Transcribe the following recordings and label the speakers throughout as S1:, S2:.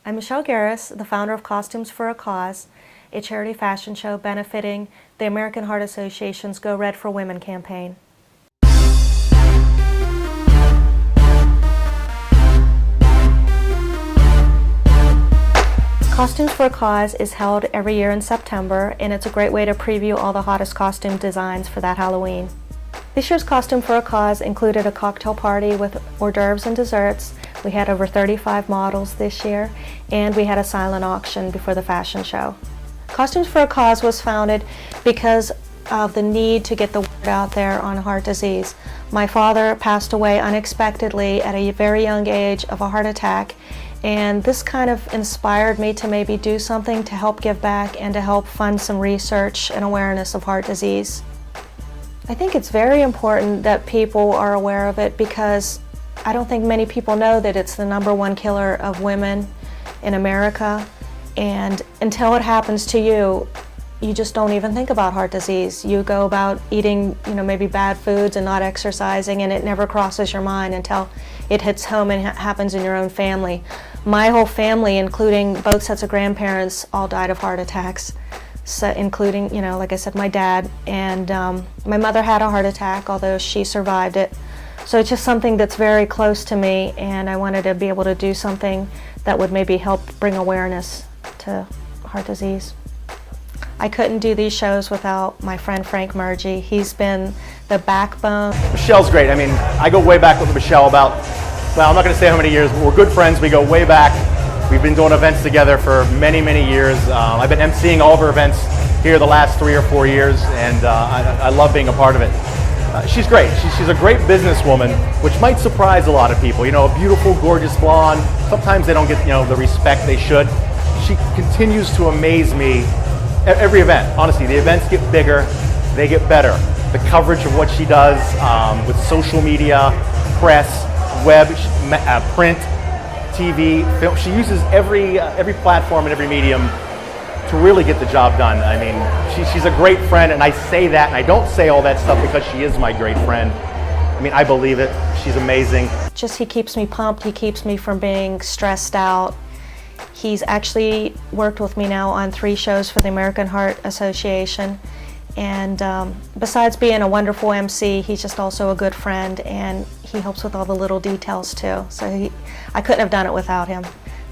S1: I'm Michele Garris, the founder of Costumes for a Cause, a charity fashion show benefiting the American Heart Association's Go Red for Women campaign. Costumes for a Cause is held every year in September, and it's a great way to preview all the hottest costume designs for that Halloween. This year's Costume for a Cause included a cocktail party with hors d'oeuvres and desserts. We had over 35 models this year, and we had a silent auction before the fashion show. Costumes for a Cause was founded because of the need to get the word out there on heart disease. My father passed away unexpectedly at a very young age of a heart attack, and this kind of inspired me to maybe do something to help give back and to help fund some research and awareness of heart disease. I think it's very important that people are aware of it because I don't think many people know that it's the #1 killer of women in America, and until it happens to you, you just don't even think about heart disease. You go about eating, maybe bad foods and not exercising, and it never crosses your mind until it hits home and happens in your own family. My whole family, including both sets of grandparents, all died of heart attacks. So including, like I said, my dad, and my mother had a heart attack, although she survived it. So it's just something that's very close to me, and I wanted to be able to do something that would maybe help bring awareness to heart disease. I couldn't do these shows without my friend Frank Murgy. He's been the backbone.
S2: Michelle's great. I mean, I go way back with Michele about, well, I'm not going to say how many years, but we're good friends. We go way back. We've been doing events together for many, many years. I've been emceeing all of her events here the last 3 or 4 years, and I love being a part of it. She's great. She's a great businesswoman, which might surprise a lot of people. A beautiful, gorgeous blonde. Sometimes they don't get, the respect they should. She continues to amaze me every event. Honestly, the events get bigger, they get better. The coverage of what she does with social media, press, web, print, TV, film. She uses every platform and every medium to really get the job done. I mean, she's a great friend, and I say that, and I don't say all that stuff because she is my great friend. I mean, I believe it. She's amazing.
S1: He keeps me pumped. He keeps me from being stressed out. He's actually worked with me now on 3 shows for the American Heart Association. And besides being a wonderful MC, he's just also a good friend, and he helps with all the little details too. So I couldn't have done it without him.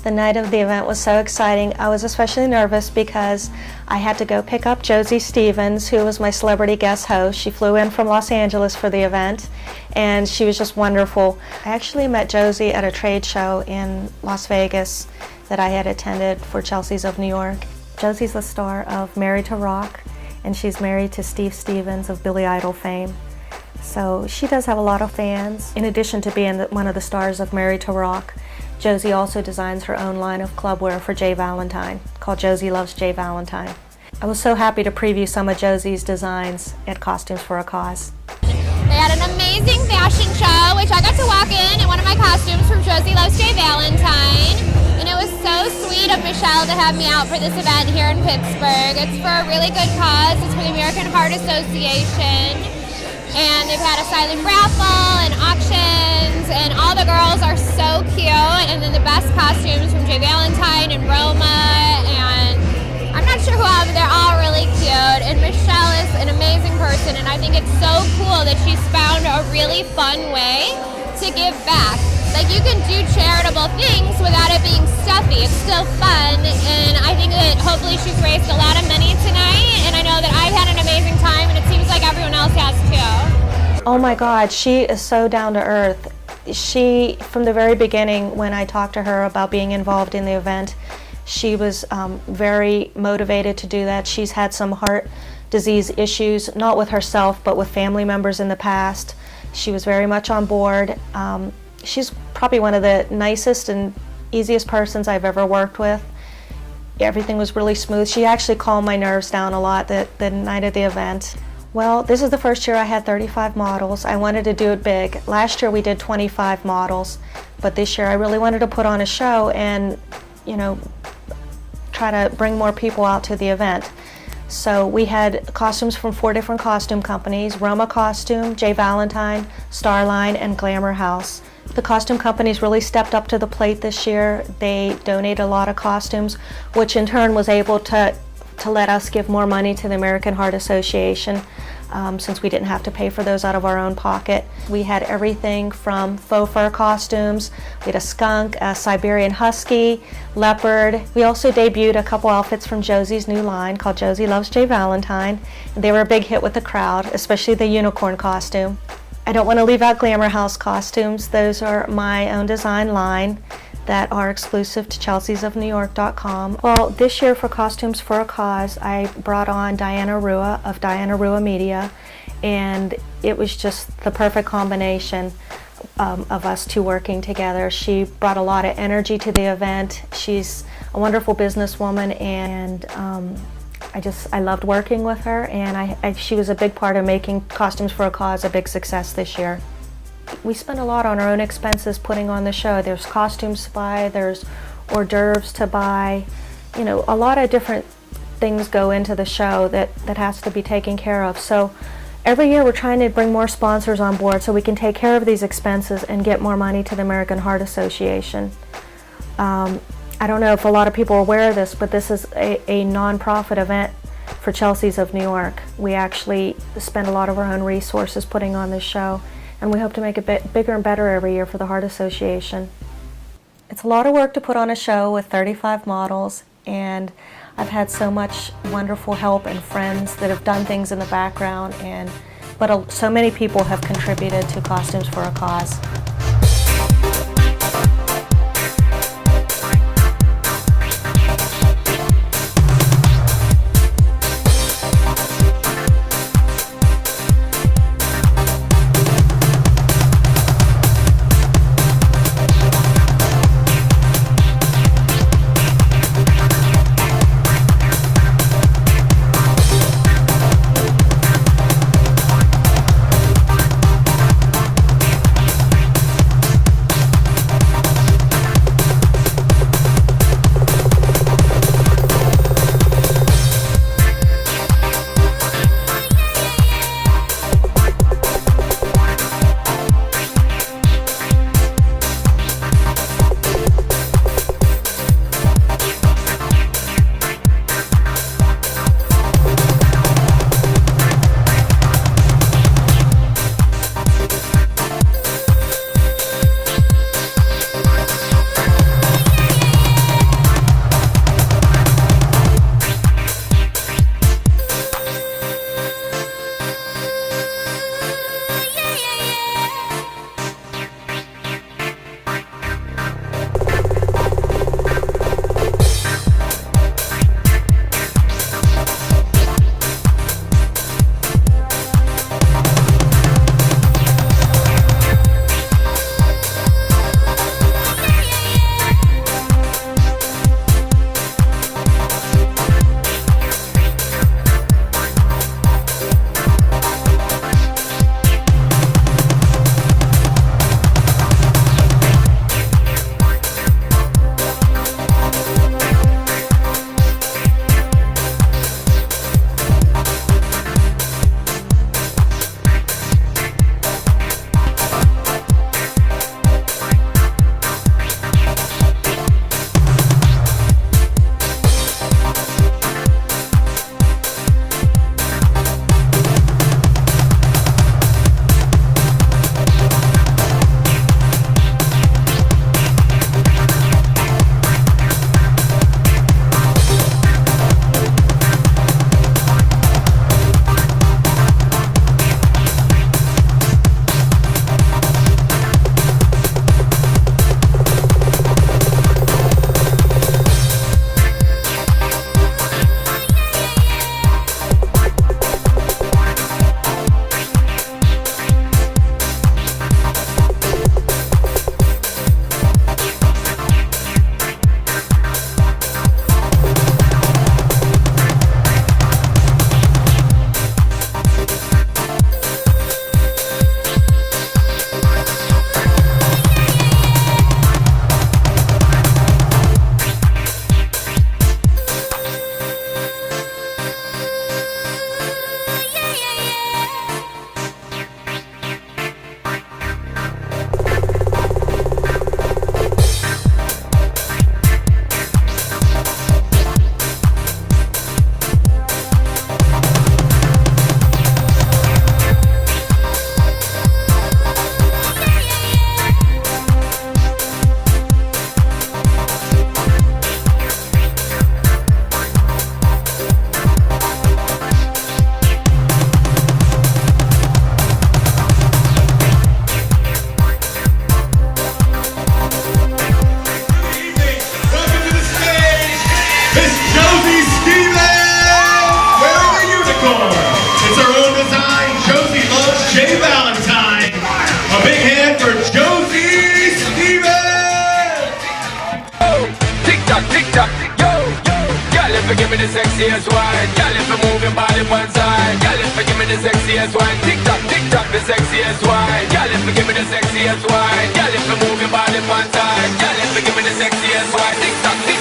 S1: The night of the event was so exciting. I was especially nervous because I had to go pick up Josie Stevens, who was my celebrity guest host. She flew in from Los Angeles for the event, and she was just wonderful. I actually met Josie at a trade show in Las Vegas that I had attended for Chelsea's of New York. Josie's the star of Married to Rock, and she's married to Steve Stevens of Billy Idol fame. So she does have a lot of fans. In addition to being one of the stars of Married to Rock, Josie also designs her own line of clubwear for J. Valentine, called Josie Loves J. Valentine. I was so happy to preview some of Josie's designs at Costumes for a Cause.
S3: They had an amazing fashion show, which I got to walk in one of my costumes from Josie Loves J. Valentine. And it was so sweet of Michele to have me out for this event here in Pittsburgh. It's for a really good cause. It's for the American Heart Association. And they've had a silent raffle and auctions, and all the girls are so cute. And then the best costumes from J. Valentine and Roma, and I'm not sure who else, but they're all really cute. And Michele is an amazing person, and I think it's so cool that she's found a really fun way to give back. Like, you can do charitable things without it being stuffy. It's still fun, and I think that hopefully she's raised a lot of money tonight, and I know that I've had an amazing time, and it seems like everyone else has too.
S1: Oh my God, she is so down to earth. She, from the very beginning, when I talked to her about being involved in the event, she was very motivated to do that. She's had some heart disease issues, not with herself, but with family members in the past. She was very much on board. She's probably one of the nicest and easiest persons I've ever worked with. Everything was really smooth. She actually calmed my nerves down a lot the night of the event. Well, this is the first year I had 35 models. I wanted to do it big. Last year we did 25 models, but this year I really wanted to put on a show and, try to bring more people out to the event. So we had costumes from 4 different costume companies: Roma Costume, J. Valentine, Starline, and Glamour House. The costume companies really stepped up to the plate this year. They donated a lot of costumes, which in turn was able to let us give more money to the American Heart Association, since we didn't have to pay for those out of our own pocket. We had everything from faux fur costumes, we had a skunk, a Siberian husky, leopard. We also debuted a couple outfits from Josie's new line called Josie Loves J Valentine. They were a big hit with the crowd, especially the unicorn costume. I don't want to leave out Glamour House costumes. Those are my own design line that are exclusive to chelseasofnewyork.com. Well, this year for Costumes for a Cause, I brought on Diana Rua of Diana Rua Media, and it was just the perfect combination of us two working together. She brought a lot of energy to the event. She's a wonderful businesswoman, and I loved working with her, and she was a big part of making Costumes for a Cause a big success this year. We spend a lot on our own expenses putting on the show. There's costumes to buy, there's hors d'oeuvres to buy. You know, a lot of different things go into the show that has to be taken care of. So every year we're trying to bring more sponsors on board so we can take care of these expenses and get more money to the American Heart Association. I don't know if a lot of people are aware of this, but this is a non-profit event for Chelsea's of New York. We actually spend a lot of our own resources putting on this show, and we hope to make it bigger and better every year for the Heart Association. It's a lot of work to put on a show with 35 models, and I've had so much wonderful help and friends that have done things in the background, but so many people have contributed to Costumes for a Cause.
S4: tock, tick tock. Yo, girl, if you give me the sexiest wine, girl, if you move your body one side, girl, if you give me the sexiest wine, tick tock, the sexiest wine. Girl, if you give me the sexiest wine, girl, if you move your body one side, girl, if you give me the sexiest wine, tick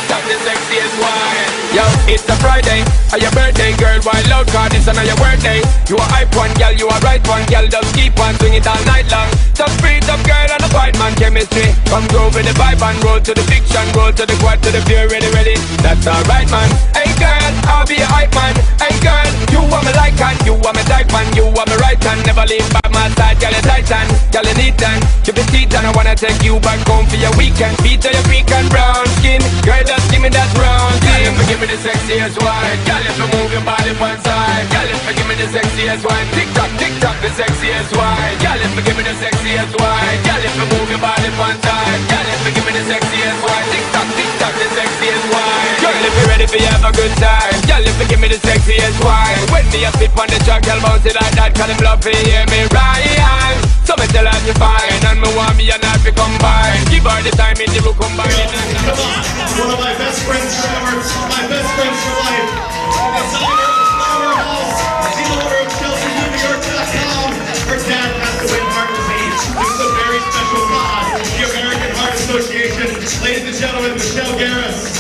S4: tock, the sexiest wine. Yo, it's a Friday, or your birthday, girl. Wild out, cause it's on your birthday. You a hype one, girl, you a right one, girl. Just keep on swing it all night long. Tough free, tough girl, and a fight man chemistry. Come groove with the vibe and roll to the fiction, roll to the quad, to the pure, ready, ready. That's alright, man. Hey girl, I'll be a hype man. Hey girl, you want me like hand, you want me type man, you want me right hand. Never leave back my side, girl, you tight hand, girl, you neat and keep it teeth, and I wanna take you back home for your weekend. Feet to your freak and brown skin, girl, just give me that round thing. Girl, if you give me the sexiest wine, girl, if you move your body one side, girl, if you give me the sexiest wine, tick tock, the sexiest wine. Girl, if you give me the sexiest wine, girl, if you move your body one side, girl, if you give me the sexiest wine, tick tock, the sexiest wine. Girl, if you're ready for you have a good time, girl, if you give me the sexiest wine. When me a spit on the track, girl, bounce it like that, cause them love to hear me right. So me tell her you fine, and me want me and her to combine. Give her the time in the room, combine.
S2: Come on, one of my best friends forever, my best friends for life, designer of Flower House, the owner of ChelseaNewYork.com. Her dad passed away in heart disease. This is a very special cause, the American Heart Association. Ladies and gentlemen, Michele Garris.